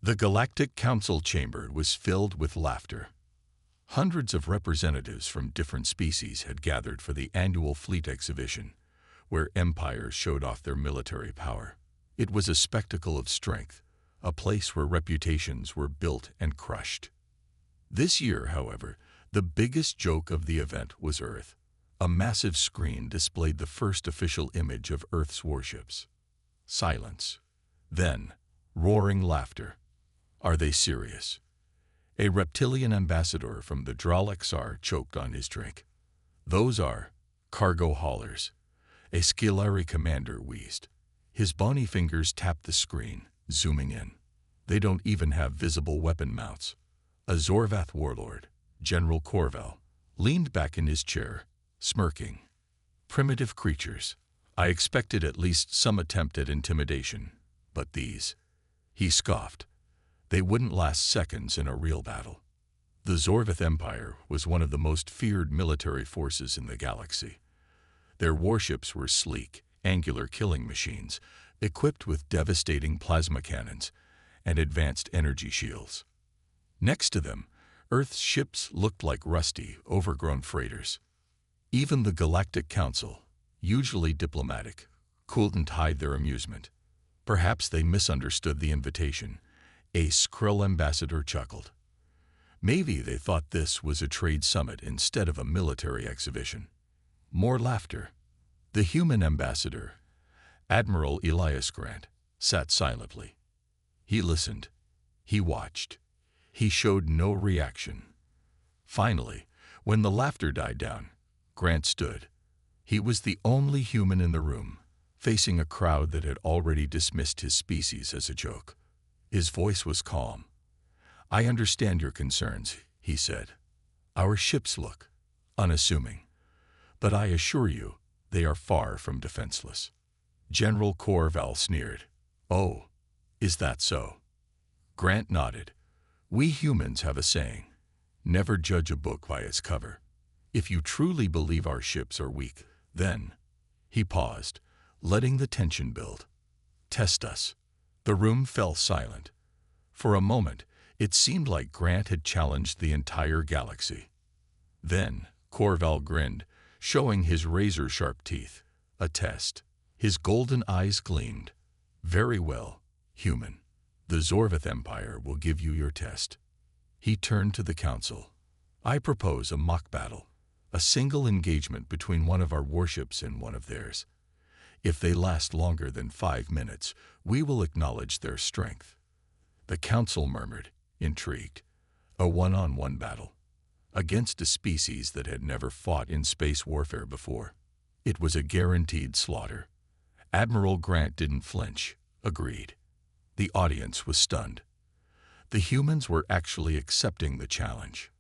The Galactic Council chamber was filled with laughter. Hundreds of representatives from different species had gathered for the annual fleet exhibition, where empires showed off their military power. It was a spectacle of strength, a place where reputations were built and crushed. This year, however, the biggest joke of the event was Earth. A massive screen displayed the first official image of Earth's warships. Silence. Then, roaring laughter. Are they serious? A reptilian ambassador from the Dralaxar choked on his drink. Those are cargo haulers. A Skilari commander wheezed. His bony fingers tapped the screen, zooming in. They don't even have visible weapon mounts. A Zorvath warlord, General Corval, leaned back in his chair, smirking. Primitive creatures. I expected at least some attempt at intimidation, but these, he scoffed. They wouldn't last seconds in a real battle. The Zorvath Empire was one of the most feared military forces in the galaxy. Their warships were sleek, angular killing machines, equipped with devastating plasma cannons and advanced energy shields. Next to them, Earth's ships looked like rusty, overgrown freighters. Even the Galactic Council, usually diplomatic, couldn't hide their amusement. Perhaps they misunderstood the invitation. A Skrull ambassador chuckled. Maybe they thought this was a trade summit instead of a military exhibition. More laughter. The human ambassador, Admiral Elias Grant, sat silently. He listened. He watched. He showed no reaction. Finally, when the laughter died down, Grant stood. He was the only human in the room, facing a crowd that had already dismissed his species as a joke. His voice was calm. I understand your concerns, he said. Our ships look unassuming, but I assure you, they are far from defenseless. General Corval sneered. Oh, is that so? Grant nodded. We humans have a saying, never judge a book by its cover. If you truly believe our ships are weak, then, he paused, letting the tension build. Test us. The room fell silent. For a moment, it seemed like Grant had challenged the entire galaxy. Then, Corval grinned, showing his razor-sharp teeth. A test. His golden eyes gleamed. Very well, human. The Zorvath Empire will give you your test. He turned to the council. I propose a mock battle, a single engagement between one of our warships and one of theirs. If they last longer than 5 minutes, we will acknowledge their strength. The council murmured, intrigued. A one-on-one battle, against a species that had never fought in space warfare before. It was a guaranteed slaughter. Admiral Grant didn't flinch, agreed. The audience was stunned. The humans were actually accepting the challenge.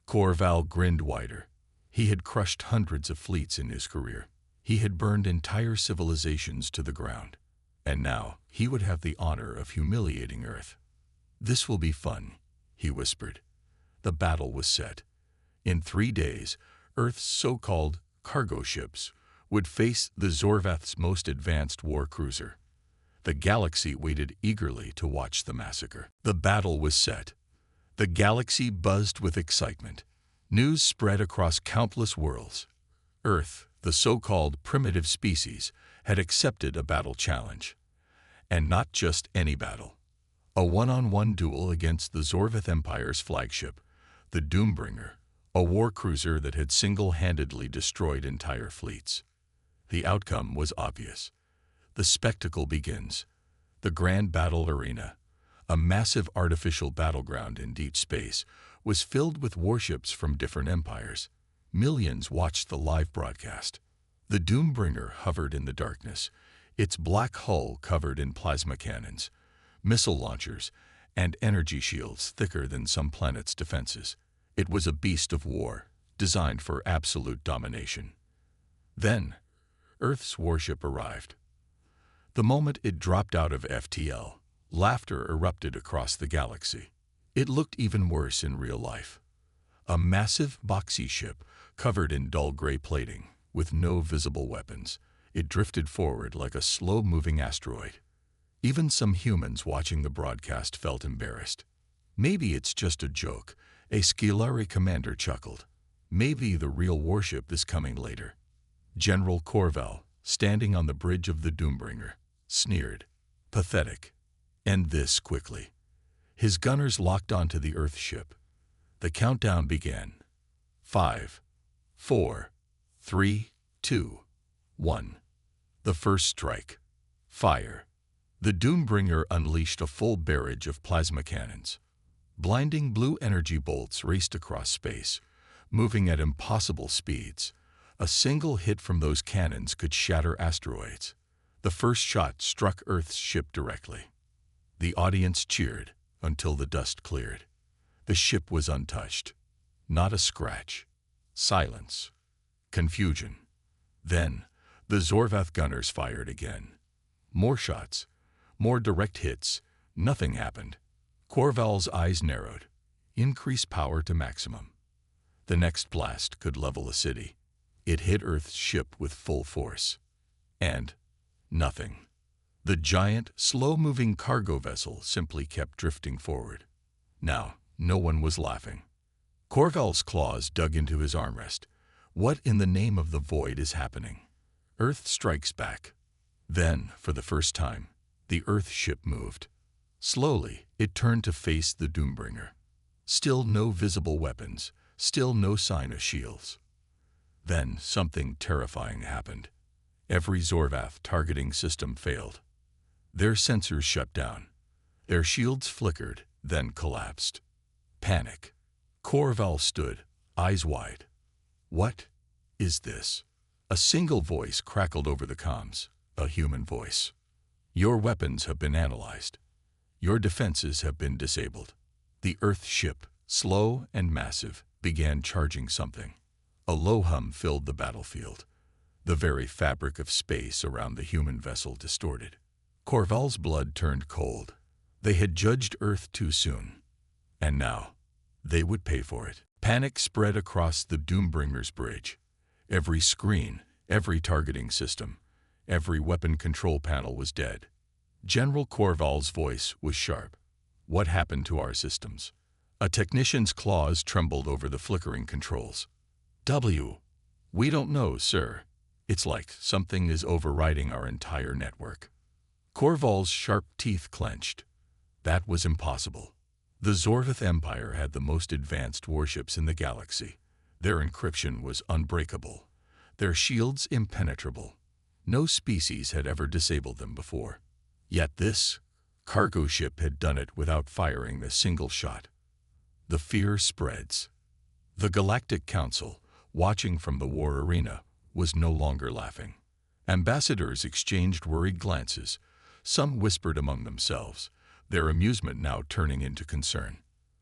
Corval grinned wider. He had crushed hundreds of fleets in his career. He had burned entire civilizations to the ground. And now he would have the honor of humiliating Earth. This will be fun, he whispered. The battle was set. In 3 days, Earth's so-called cargo ships would face the Zorvath's most advanced war cruiser. The galaxy waited eagerly to watch the massacre. The battle was set. The galaxy buzzed with excitement. News spread across countless worlds. Earth, the so-called primitive species, had accepted a battle challenge. And not just any battle. A one-on-one duel against the Zorvath Empire's flagship, the Doombringer, a war cruiser that had single-handedly destroyed entire fleets. The outcome was obvious. The spectacle begins. The grand battle arena, a massive artificial battleground in deep space, was filled with warships from different empires. Millions watched the live broadcast. The Doombringer hovered in the darkness, its black hull covered in plasma cannons, missile launchers, and energy shields thicker than some planets' defenses. It was a beast of war, designed for absolute domination. Then, Earth's warship arrived. The moment it dropped out of FTL, laughter erupted across the galaxy. It looked even worse in real life. A massive, boxy ship covered in dull gray plating, with no visible weapons. It drifted forward like a slow-moving asteroid. Even some humans watching the broadcast felt embarrassed. Maybe it's just a joke, a Skilari commander chuckled. Maybe the real warship is coming later. General Corval, standing on the bridge of the Doombringer, sneered. Pathetic. End this quickly. His gunners locked onto the Earth ship. The countdown began. 5, 4, 3, 2, 1. The first strike. Fire. The Doombringer unleashed a full barrage of plasma cannons. Blinding blue energy bolts raced across space, moving at impossible speeds. A single hit from those cannons could shatter asteroids. The first shot struck Earth's ship directly. The audience cheered until the dust cleared. The ship was untouched. Not a scratch. Silence. Confusion. Then, the Zorvath gunners fired again. More shots. More direct hits. Nothing happened. Corval's eyes narrowed. Increase power to maximum. The next blast could level a city. It hit Earth's ship with full force. And nothing. The giant, slow-moving cargo vessel simply kept drifting forward. Now, no one was laughing. Corval's claws dug into his armrest. What in the name of the void is happening? Earth strikes back. Then, for the first time, the Earth ship moved. Slowly, it turned to face the Doombringer. Still no visible weapons, still no sign of shields. Then something terrifying happened. Every Zorvath targeting system failed. Their sensors shut down. Their shields flickered, then collapsed. Panic. Corval stood, eyes wide. What is this? A single voice crackled over the comms, a human voice. Your weapons have been analyzed. Your defenses have been disabled. The Earth ship, slow and massive, began charging something. A low hum filled the battlefield. The very fabric of space around the human vessel distorted. Corval's blood turned cold. They had judged Earth too soon. And now, they would pay for it. Panic spread across the Doombringer's bridge. Every screen, every targeting system, every weapon control panel was dead. General Corval's voice was sharp. What happened to our systems? A technician's claws trembled over the flickering controls. We don't know, sir. It's like something is overriding our entire network. Corval's sharp teeth clenched. That was impossible. The Zorvath Empire had the most advanced warships in the galaxy. Their encryption was unbreakable. Their shields impenetrable. No species had ever disabled them before. Yet this cargo ship had done it without firing a single shot. The fear spreads. The Galactic Council, watching from the war arena, was no longer laughing. Ambassadors exchanged worried glances. Some whispered among themselves, their amusement now turning into concern.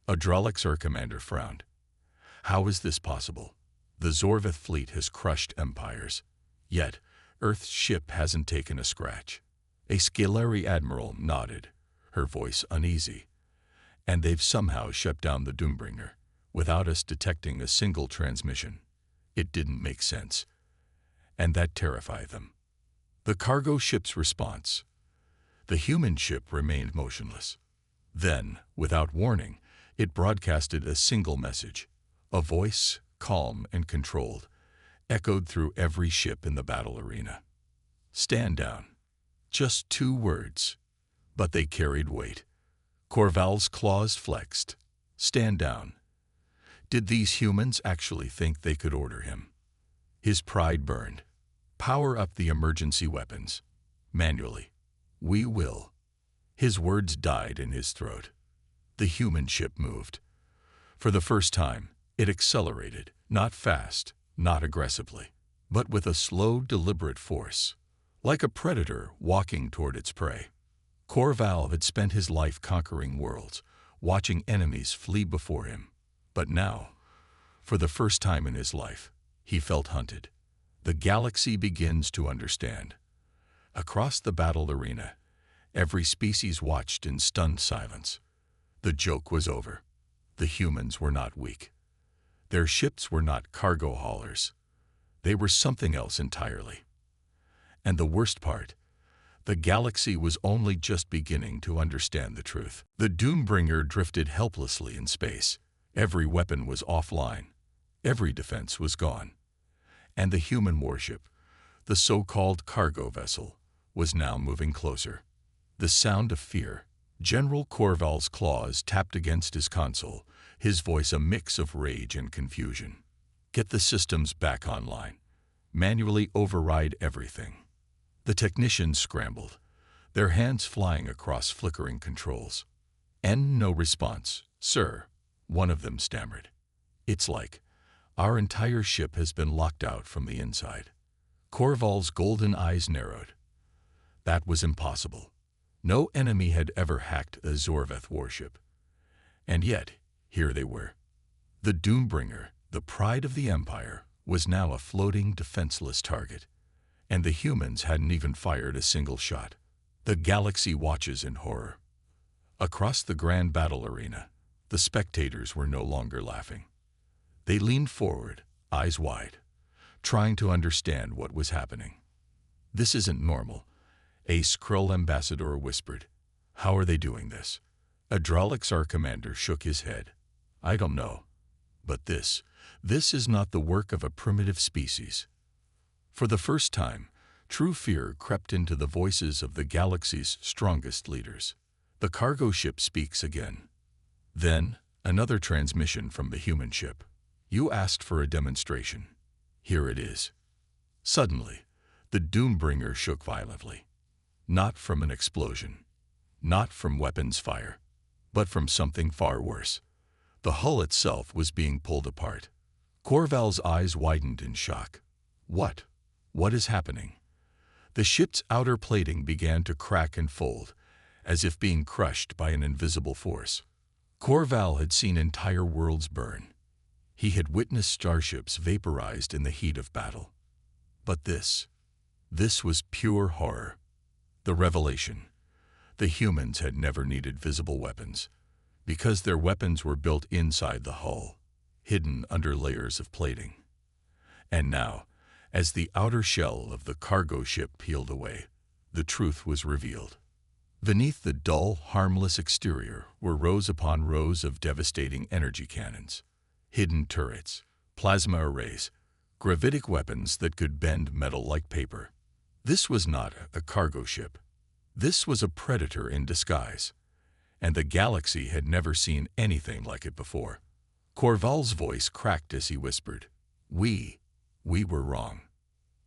Adralik's Air Commander frowned. How is this possible? The Zorvath fleet has crushed empires. Yet, Earth's ship hasn't taken a scratch. A Skilari admiral nodded, her voice uneasy. And they've somehow shut down the Doombringer, without us detecting a single transmission. It didn't make sense. And that terrified them. The cargo ship's response. The human ship remained motionless. Then, without warning, it broadcasted a single message. A voice, calm and controlled, echoed through every ship in the battle arena. Stand down. Just 2 words. But they carried weight. Corval's claws flexed. Stand down. Did these humans actually think they could order him? His pride burned. Power up the emergency weapons. Manually. We will. His words died in his throat. The human ship moved. For the first time, it accelerated, not fast, not aggressively, but with a slow, deliberate force, like a predator walking toward its prey. Corval had spent his life conquering worlds, watching enemies flee before him. But now, for the first time in his life, he felt hunted. The galaxy begins to understand. Across the battle arena, every species watched in stunned silence. The joke was over. The humans were not weak. Their ships were not cargo haulers. They were something else entirely. And the worst part, The galaxy was only just beginning to understand the truth. The Doombringer drifted helplessly in space. Every weapon was offline. Every defense was gone. And the human warship, the so-called cargo vessel, was now moving closer. The sound of fear. General Corval's claws tapped against his console, his voice a mix of rage and confusion. Get the systems back online. Manually override everything. The technicians scrambled, their hands flying across flickering controls. And no response. Sir, one of them stammered. It's like our entire ship has been locked out from the inside. Corval's golden eyes narrowed. That was impossible. No enemy had ever hacked a Zorveth warship. And yet, here they were. The Doombringer, the pride of the Empire, was now a floating, defenseless target. And the humans hadn't even fired a single shot. The galaxy watches in horror. Across the grand battle arena, the spectators were no longer laughing. They leaned forward, eyes wide, trying to understand what was happening. This isn't normal, a Skrull ambassador whispered. How are they doing this? Adralix, our commander, shook his head. I don't know. But this is not the work of a primitive species. For the first time, true fear crept into the voices of the galaxy's strongest leaders. The cargo ship speaks again. Then, another transmission from the human ship. You asked for a demonstration. Here it is. Suddenly, the Doombringer shook violently. Not from an explosion, not from weapons fire, but from something far worse. The hull itself was being pulled apart. Corval's eyes widened in shock. What? What is happening? The ship's outer plating began to crack and fold, as if being crushed by an invisible force. Corval had seen entire worlds burn. He had witnessed starships vaporized in the heat of battle. But this was pure horror. The revelation. The humans had never needed visible weapons, because their weapons were built inside the hull, hidden under layers of plating. And now, as the outer shell of the cargo ship peeled away, the truth was revealed. Beneath the dull, harmless exterior were rows upon rows of devastating energy cannons, hidden turrets, plasma arrays, gravitic weapons that could bend metal like paper. This was not a cargo ship. This was a predator in disguise, and the galaxy had never seen anything like it before. Corval's voice cracked as he whispered, We were wrong.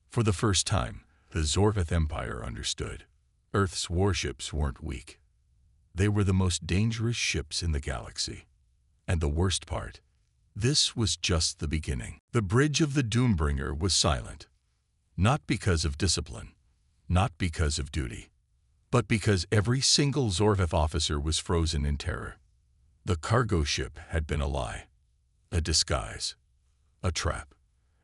For the first time, the Zorveth Empire understood. Earth's warships weren't weak. They were the most dangerous ships in the galaxy. And the worst part, this was just the beginning. The bridge of the Doombringer was silent. Not because of discipline, not because of duty, but because every single Zorveth officer was frozen in terror. The cargo ship had been a lie, a disguise, a trap.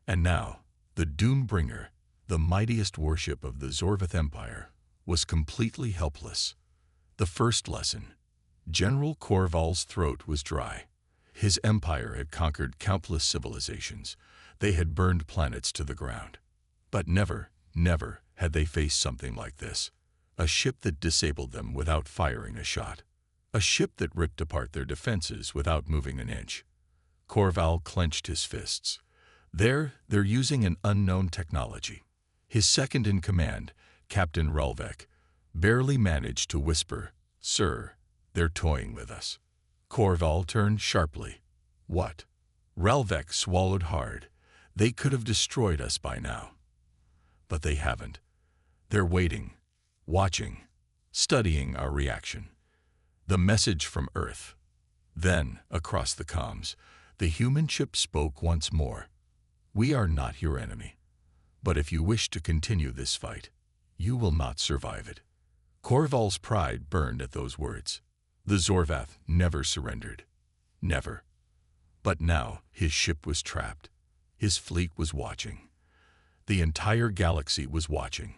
And now, the Doombringer, the mightiest warship of the Zorveth Empire, was completely helpless. The first lesson. General Corval's throat was dry. His empire had conquered countless civilizations. They had burned planets to the ground. But never had they faced something like this. A ship that disabled them without firing a shot. A ship that ripped apart their defenses without moving an inch. Corval clenched his fists. They're using an unknown technology. His second in command, Captain Relvek, barely managed to whisper, Sir, they're toying with us. Corval turned sharply. What? Relvek swallowed hard. They could have destroyed us by now. But they haven't. They're waiting, watching, studying our reaction. The message from Earth. Then, across the comms, the human ship spoke once more. We are not your enemy. But if you wish to continue this fight, you will not survive it. Corval's pride burned at those words. The Zorvath never surrendered. Never. But now his ship was trapped. His fleet was watching. The entire galaxy was watching.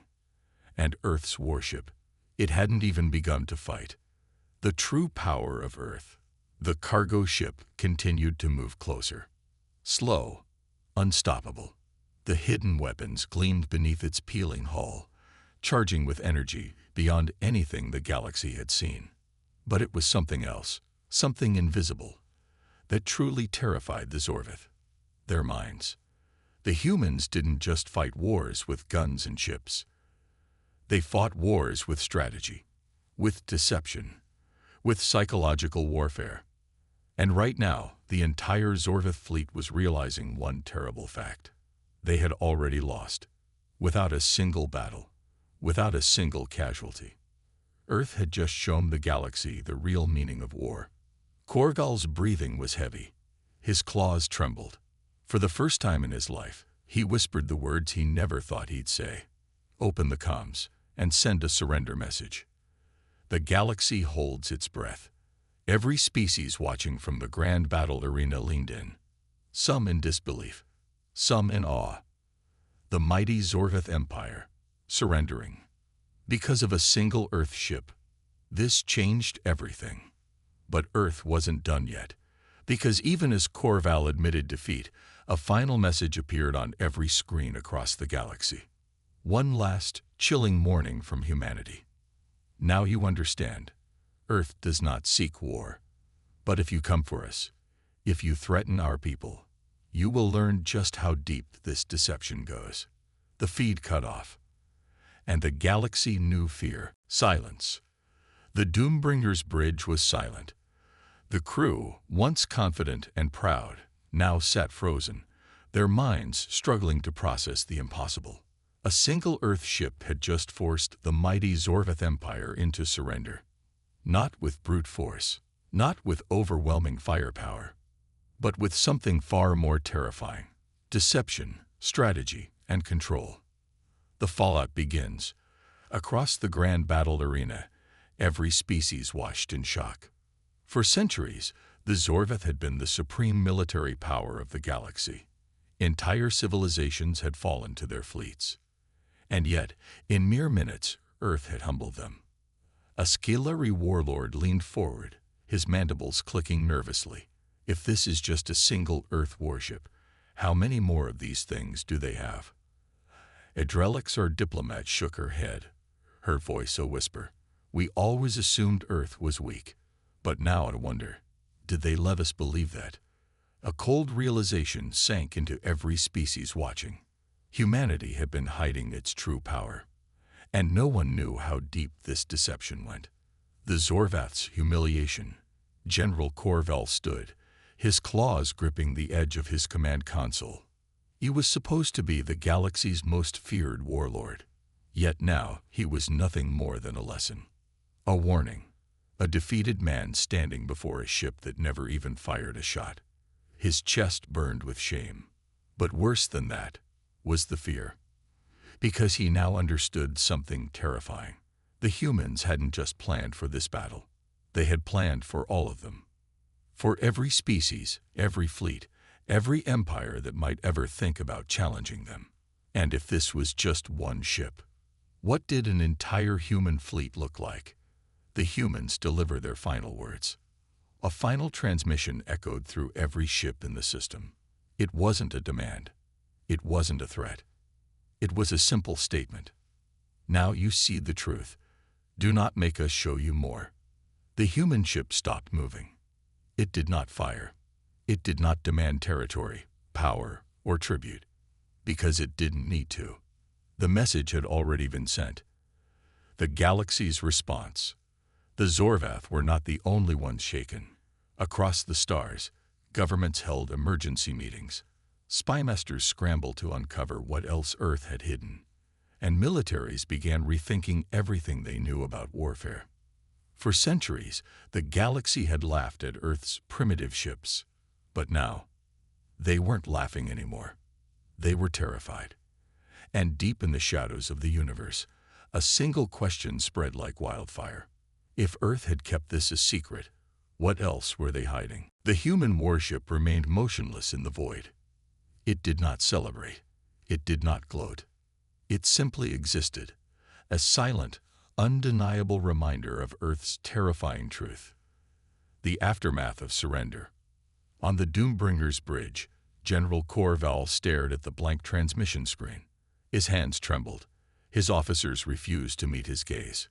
And Earth's warship, it hadn't even begun to fight. The true power of Earth, the cargo ship, continued to move closer. Slow, unstoppable. The hidden weapons gleamed beneath its peeling hull, charging with energy beyond anything the galaxy had seen. But it was something else, something invisible, that truly terrified the Zorvath. Their minds. The humans didn't just fight wars with guns and ships. They fought wars with strategy, with deception, with psychological warfare. And right now, the entire Zorvath fleet was realizing one terrible fact. They had already lost, without a single battle, without a single casualty. Earth had just shown the galaxy the real meaning of war. Korgal's breathing was heavy. His claws trembled. For the first time in his life, he whispered the words he never thought he'd say. Open the comms and send a surrender message. The galaxy holds its breath. Every species watching from the grand battle arena leaned in, some in disbelief, some in awe. The mighty Zorvath Empire, surrendering. Because of a single Earth ship. This changed everything. But Earth wasn't done yet, because even as Korval admitted defeat, a final message appeared on every screen across the galaxy. One last, chilling warning from humanity. Now you understand. Earth does not seek war. But if you come for us, if you threaten our people, you will learn just how deep this deception goes. The feed cut off. And the galaxy knew fear. Silence. The Doombringer's bridge was silent. The crew, once confident and proud, now sat frozen, their minds struggling to process the impossible. A single Earth ship had just forced the mighty Zorvath Empire into surrender. Not with brute force, not with overwhelming firepower, but with something far more terrifying: deception, strategy, and control. The fallout begins. Across the grand battle arena, every species watched in shock. For centuries, the Zorvath had been the supreme military power of the galaxy. Entire civilizations had fallen to their fleets. And yet, in mere minutes, Earth had humbled them. A Skilari warlord leaned forward, his mandibles clicking nervously. If this is just a single Earth warship, how many more of these things do they have? Adrelix, our diplomat, shook her head, her voice a whisper. We always assumed Earth was weak. But now I wonder, did they let us believe that? A cold realization sank into every species watching. Humanity had been hiding its true power. And no one knew how deep this deception went. The Zorvath's humiliation. General Korval stood, his claws gripping the edge of his command console. He was supposed to be the galaxy's most feared warlord. Yet now he was nothing more than a lesson. A warning. A defeated man standing before a ship that never even fired a shot. His chest burned with shame. But worse than that was the fear. Because he now understood something terrifying. The humans hadn't just planned for this battle. They had planned for all of them. For every species, every fleet, every empire that might ever think about challenging them. And if this was just one ship, what did an entire human fleet look like? The humans deliver their final words. A final transmission echoed through every ship in the system. It wasn't a demand. It wasn't a threat. It was a simple statement. Now you see the truth. Do not make us show you more. The human ship stopped moving. It did not fire. It did not demand territory, power, or tribute. Because it didn't need to. The message had already been sent. The galaxy's response. The Zorvath were not the only ones shaken. Across the stars, governments held emergency meetings. Spymasters scrambled to uncover what else Earth had hidden. And militaries began rethinking everything they knew about warfare. For centuries, the galaxy had laughed at Earth's primitive ships. But now, they weren't laughing anymore. They were terrified. And deep in the shadows of the universe, a single question spread like wildfire. If Earth had kept this a secret, what else were they hiding? The human warship remained motionless in the void. It did not celebrate. It did not gloat. It simply existed, a silent, undeniable reminder of Earth's terrifying truth. The aftermath of surrender. On the Doombringer's bridge, General Korval stared at the blank transmission screen. His hands trembled. His officers refused to meet his gaze.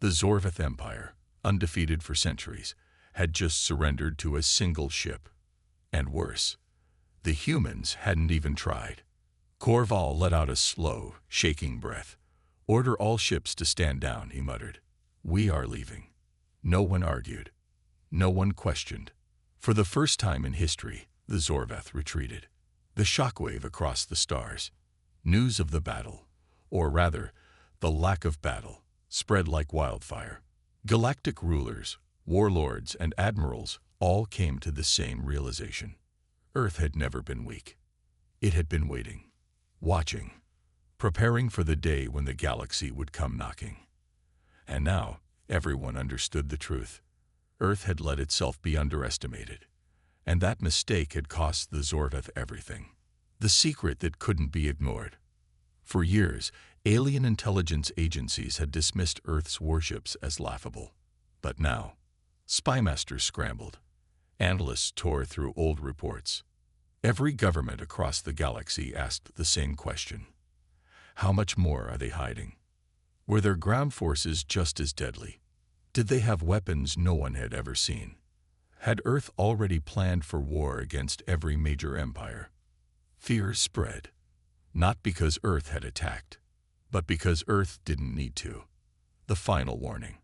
The Zorvath Empire, undefeated for centuries, had just surrendered to a single ship. And worse, the humans hadn't even tried. Korval let out a slow, shaking breath. "Order all ships to stand down," he muttered. "We are leaving." No one argued. No one questioned. For the first time in history, the Zorvath retreated. The shockwave across the stars. News of the battle, or rather, the lack of battle, spread like wildfire. Galactic rulers, warlords, and admirals all came to the same realization. Earth had never been weak. It had been waiting, watching, preparing for the day when the galaxy would come knocking. And now, everyone understood the truth. Earth had let itself be underestimated, and that mistake had cost the Zorvath everything. The secret that couldn't be ignored. For years, alien intelligence agencies had dismissed Earth's warships as laughable. But now, spymasters scrambled. Analysts tore through old reports. Every government across the galaxy asked the same question. How much more are they hiding? Were their ground forces just as deadly? Did they have weapons no one had ever seen? Had Earth already planned for war against every major empire? Fear spread, not because Earth had attacked, but because Earth didn't need to. The final warning.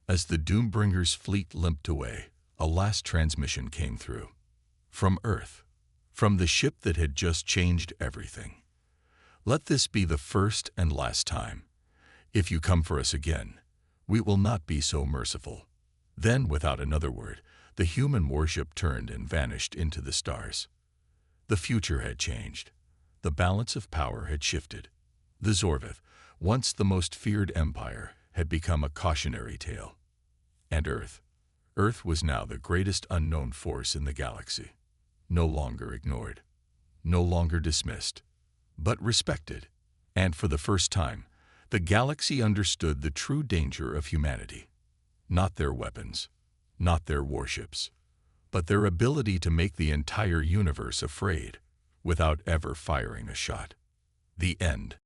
As the Doombringer's fleet limped away, a last transmission came through. From Earth, from the ship that had just changed everything. "Let this be the first and last time. If you come for us again, we will not be so merciful." Then, without another word, the human warship turned and vanished into the stars. The future had changed. The balance of power had shifted. The Zorvath, once the most feared empire, had become a cautionary tale. And Earth was now the greatest unknown force in the galaxy. No longer ignored, no longer dismissed, but respected. And for the first time, the galaxy understood the true danger of humanity. Not their weapons, not their warships, but their ability to make the entire universe afraid without ever firing a shot. The end.